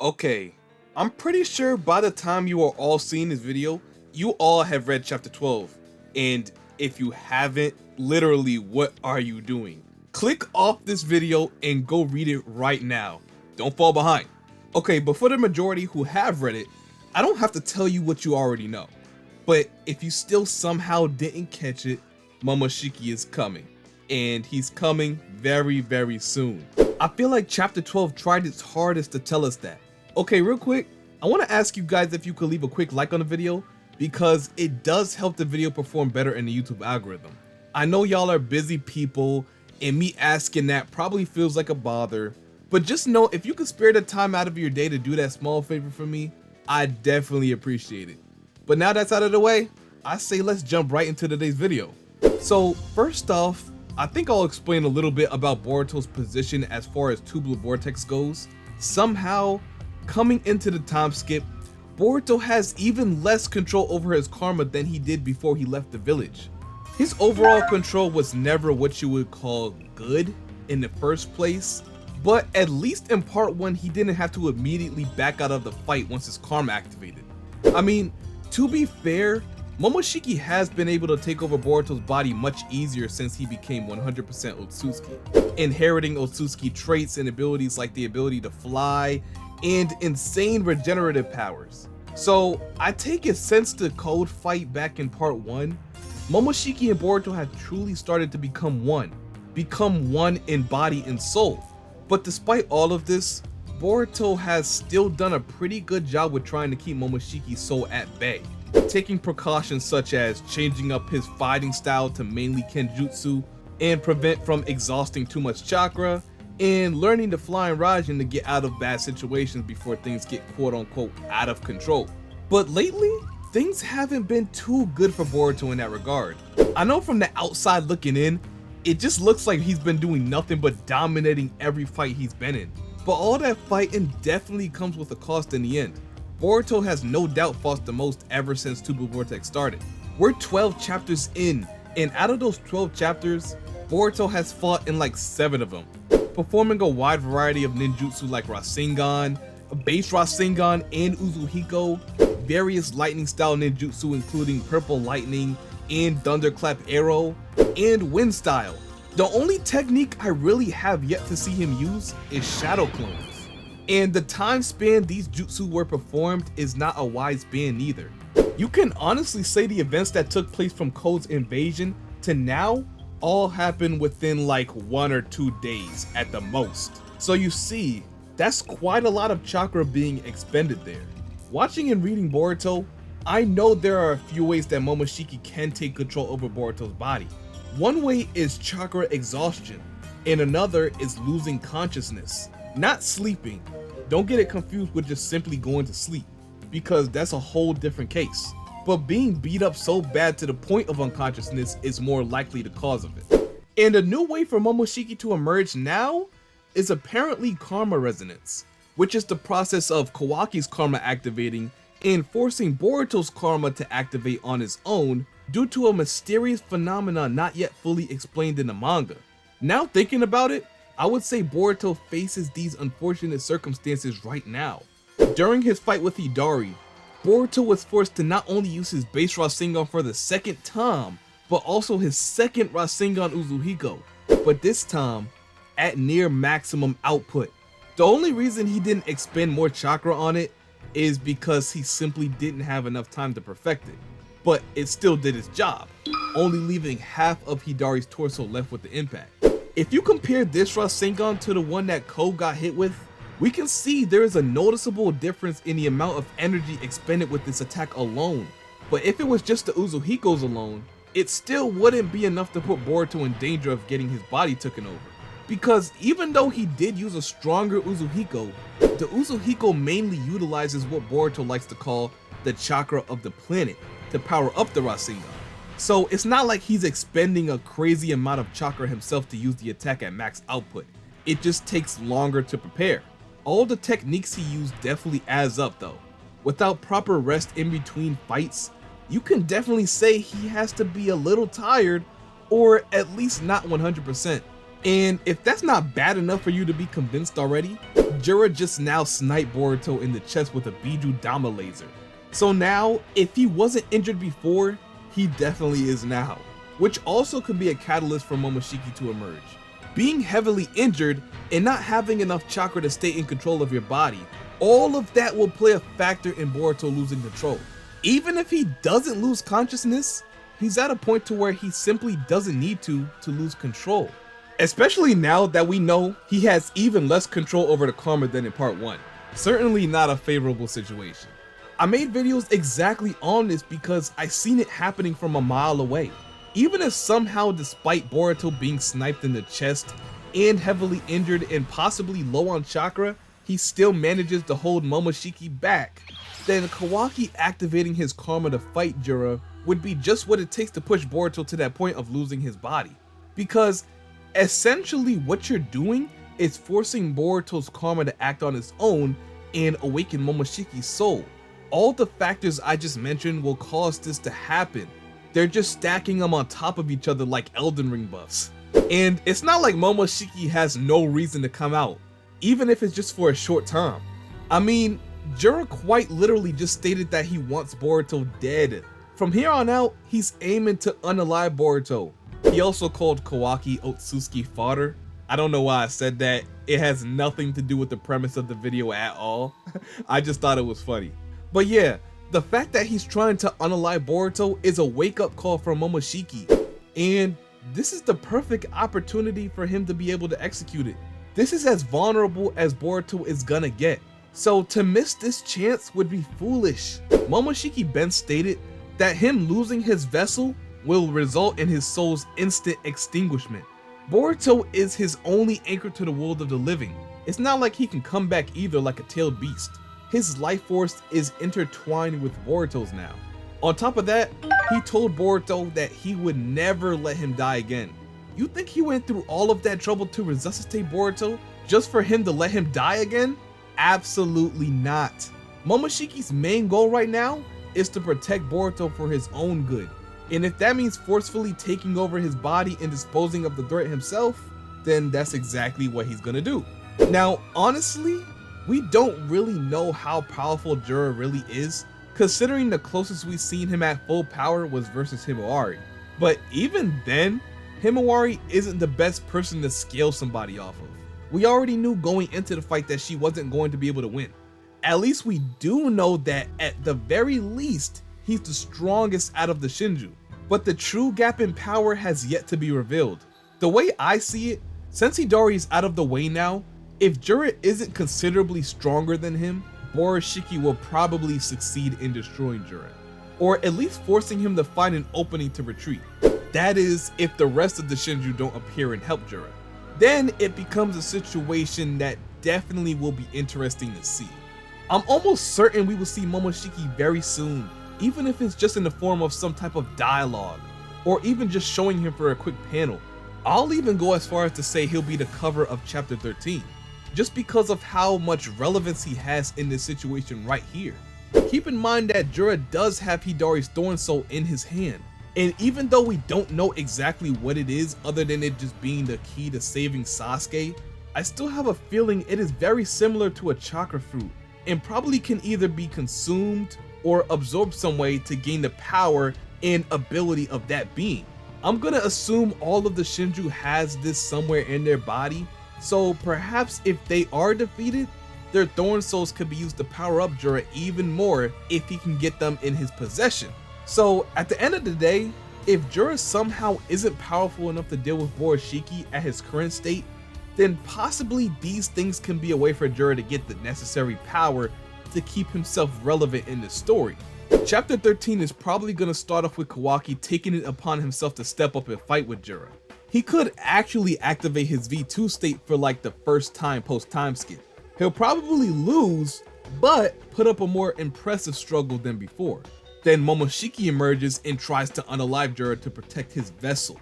Okay, I'm pretty sure by the time you are all seeing this video, you all have read chapter 12. And if you haven't, literally, what are you doing? Click off this video and go read it right now. Don't fall behind. Okay, but for the majority who have read it, I don't have to tell you what you already know. But if you still somehow didn't catch it, Momoshiki is coming. And he's coming very, very soon. I feel like chapter 12 tried its hardest to tell us that. Okay, real quick, I want to ask you guys if you could leave a quick like on the video, because it does help the video perform better in the YouTube algorithm. I know y'all are busy people, and me asking that probably feels like a bother, but just know if you could spare the time out of your day to do that small favor for me, I definitely appreciate it. But now that's out of the way, I say let's jump right into today's video. So first off, I think I'll explain a little bit about Boruto's position as far as tubular vortex goes. Somehow, coming into the time skip, Boruto has even less control over his karma than he did before he left the village. His overall control was never what you would call good in the first place, but at least in part 1 he didn't have to immediately back out of the fight once his karma activated. I mean, to be fair, Momoshiki has been able to take over Boruto's body much easier since he became 100% Otsutsuki, inheriting Otsutsuki traits and abilities like the ability to fly and insane regenerative powers. So I take it since the code fight back in part 1, Momoshiki and Boruto have truly started to become one in body and soul. But despite all of this, Boruto has still done a pretty good job with trying to keep Momoshiki's soul at bay, taking precautions such as changing up his fighting style to mainly kenjutsu and prevent from exhausting too much chakra, and learning the flying raijin to get out of bad situations before things get quote unquote out of control. But lately, things haven't been too good for Boruto in that regard. I know from the outside looking in, it just looks like he's been doing nothing but dominating every fight he's been in. But all that fighting definitely comes with a cost in the end. Boruto has no doubt fought the most ever since Tubular Vortex started. We're 12 chapters in, and out of those 12 chapters, Boruto has fought in like 7 of them, performing a wide variety of ninjutsu like Rasengan, base Rasengan and UZUHIKO, various lightning style ninjutsu including purple lightning and thunderclap arrow, and wind style. The only technique I really have yet to see him use is shadow clones. And the time span these jutsu were performed is not a wide span neither. You can honestly say the events that took place from Code's invasion to now all happened within like 1 or 2 days at the most. So you see, that's quite a lot of chakra being expended there. Watching and reading Boruto, I know there are a few ways that Momoshiki can take control over Boruto's body. One way is chakra exhaustion, and another is losing consciousness. Not sleeping. Don't get it confused with just simply going to sleep, because that's a whole different case. But being beat up so bad to the point of unconsciousness is more likely the cause of it. And a new way for Momoshiki to emerge now is apparently karma resonance, which is the process of Kawaki's karma activating and forcing Boruto's karma to activate on his own due to a mysterious phenomenon not yet fully explained in the manga. Now thinking about it, I would say Boruto faces these unfortunate circumstances right now. During his fight with HIDARI, Boruto was forced to not only use his base Rasengan for the 2nd time, but also his 2nd Rasengan UZUHIKO, but this time at near maximum output. The only reason he didn't expend more chakra on it is because he simply didn't have enough time to perfect it, but it still did its job, only leaving half of Hidari's torso left with the impact. If you compare this Rasengan to the one that Ko got hit with, we can see there is a noticeable difference in the amount of energy expended with this attack alone. But if it was just the UZUHIKOs alone, it still wouldn't be enough to put Boruto in danger of getting his body taken over. Because even though he did use a stronger UZUHIKO, the UZUHIKO mainly utilizes what Boruto likes to call the chakra of the planet to power up the Rasengan. So it's not like he's expending a crazy amount of chakra himself to use the attack at max output. It just takes longer to prepare. All the techniques he used definitely adds up though. Without proper rest in between fights, you can definitely say he has to be a little tired, or at least not 100%. And if that's not bad enough for you to be convinced already, Jura just now sniped Boruto in the chest with a Biju Dama laser. So now, if he wasn't injured before, he definitely is now, which also could be a catalyst for Momoshiki to emerge. Being heavily injured and not having enough chakra to stay in control of your body, all of that will play a factor in Boruto losing control. Even if he doesn't lose consciousness, he's at a point to where he simply doesn't need to lose control. Especially now that we know he has even less control over the karma than in part 1. Certainly not a favorable situation. I made videos exactly on this because I seen it happening from a mile away. Even if somehow, despite Boruto being sniped in the chest and heavily injured and possibly low on chakra, he still manages to hold Momoshiki back, then Kawaki activating his karma to fight Jura would be just what it takes to push Boruto to that point of losing his body. Because essentially what you're doing is forcing Boruto's karma to act on its own and awaken Momoshiki's soul. All the factors I just mentioned will cause this to happen. They're just stacking them on top of each other like Elden Ring buffs. And it's not like Momoshiki has no reason to come out, even if it's just for a short time. I mean, Jura quite literally just stated that he wants Boruto dead. From here on out, he's aiming to unalive Boruto. He also called Kawaki Otsutsuki fodder. I don't know why I said that. It has nothing to do with the premise of the video at all. I just thought it was funny. But yeah, the fact that he's trying to unalive Boruto is a wake-up call for Momoshiki, and this is the perfect opportunity for him to be able to execute it. This is as vulnerable as Boruto is gonna get, so to miss this chance would be foolish. Momoshiki Ben stated that him losing his vessel will result in his soul's instant extinguishment. Boruto is his only anchor to the world of the living. It's not like he can come back either like a tailed beast. His life force is intertwined with Boruto's now. On top of that, he told Boruto that he would never let him die again. You think he went through all of that trouble to resuscitate Boruto just for him to let him die again? Absolutely not. Momoshiki's main goal right now is to protect Boruto for his own good. And if that means forcefully taking over his body and disposing of the threat himself, then that's exactly what he's gonna do. Now, honestly, we don't really know how powerful Jura really is, considering the closest we've seen him at full power was versus Himawari. But even then, Himawari isn't the best person to scale somebody off of. We already knew going into the fight that she wasn't going to be able to win. At least we do know that at the very least, he's the strongest out of the Shinju. But the true gap in power has yet to be revealed. The way I see it, since HIDARI is out of the way now, if Jura isn't considerably stronger than him, Borushiki will probably succeed in destroying Jura, or at least forcing him to find an opening to retreat. That is, if the rest of the Shinju don't appear and help Jura. Then it becomes a situation that definitely will be interesting to see. I'm almost certain we will see Momoshiki very soon, even if it's just in the form of some type of dialogue, or even just showing him for a quick panel. I'll even go as far as to say he'll be the cover of chapter 13. Just because of how much relevance he has in this situation right here. Keep in mind that Jura does have HIDARI's Thorn Soul in his hand, and even though we don't know exactly what it is other than it just being the key to saving Sasuke, I still have a feeling it is very similar to a chakra fruit, and probably can either be consumed or absorbed some way to gain the power and ability of that being. I'm gonna assume all of the Shinju has this somewhere in their body, so perhaps if they are defeated, their Thorn Souls could be used to power up Jura even more if he can get them in his possession. So at the end of the day, if Jura somehow isn't powerful enough to deal with Borushiki at his current state, then possibly these things can be a way for Jura to get the necessary power to keep himself relevant in the story. Chapter 13 is probably going to start off with Kawaki taking it upon himself to step up and fight with Jura. He could actually activate his V2 state for like the first time post time skip. He'll probably lose, but put up a more impressive struggle than before. Then Momoshiki emerges and tries to unalive Jura to protect his vessel.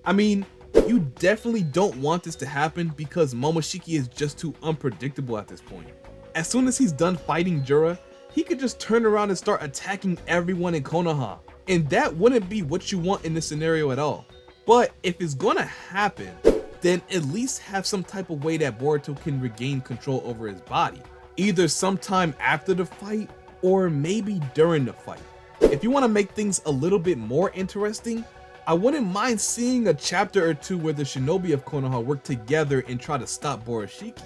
I mean, you definitely don't want this to happen because Momoshiki is just too unpredictable at this point. As soon as he's done fighting Jura, he could just turn around and start attacking everyone in Konoha, and that wouldn't be what you want in this scenario at all. But if it's gonna happen, then at least have some type of way that Boruto can regain control over his body, either sometime after the fight or maybe during the fight. If you want to make things a little bit more interesting, I wouldn't mind seeing a chapter or two where the shinobi of Konoha work together and try to stop Borushiki.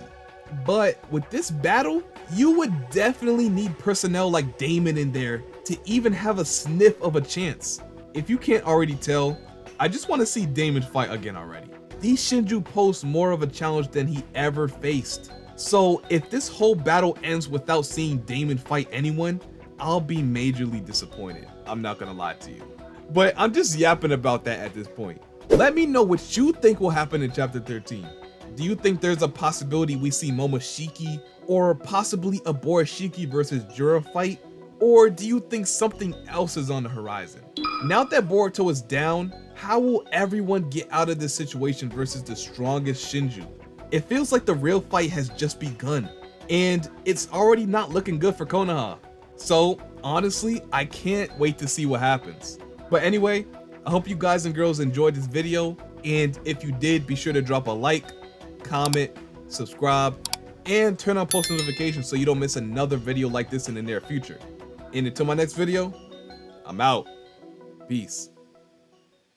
But with this battle, you would definitely need personnel like Damon in there to even have a sniff of a chance. If you can't already tell, I just want to see Damon fight again already. These Shinju pose more of a challenge than he ever faced. So if this whole battle ends without seeing Damon fight anyone, I'll be majorly disappointed. I'm not gonna lie to you. But I'm just yapping about that at this point. Let me know what you think will happen in chapter 13. Do you think there's a possibility we see Momoshiki or possibly a Borushiki versus Jura fight? Or do you think something else is on the horizon? Now that Boruto is down, how will everyone get out of this situation versus the strongest Shinju? It feels like the real fight has just begun, and it's already not looking good for Konoha. So honestly, I can't wait to see what happens. But anyway, I hope you guys and girls enjoyed this video, and if you did, be sure to drop a like, comment, subscribe, and turn on post notifications so you don't miss another video like this in the near future. And until my next video, I'm out. Peace.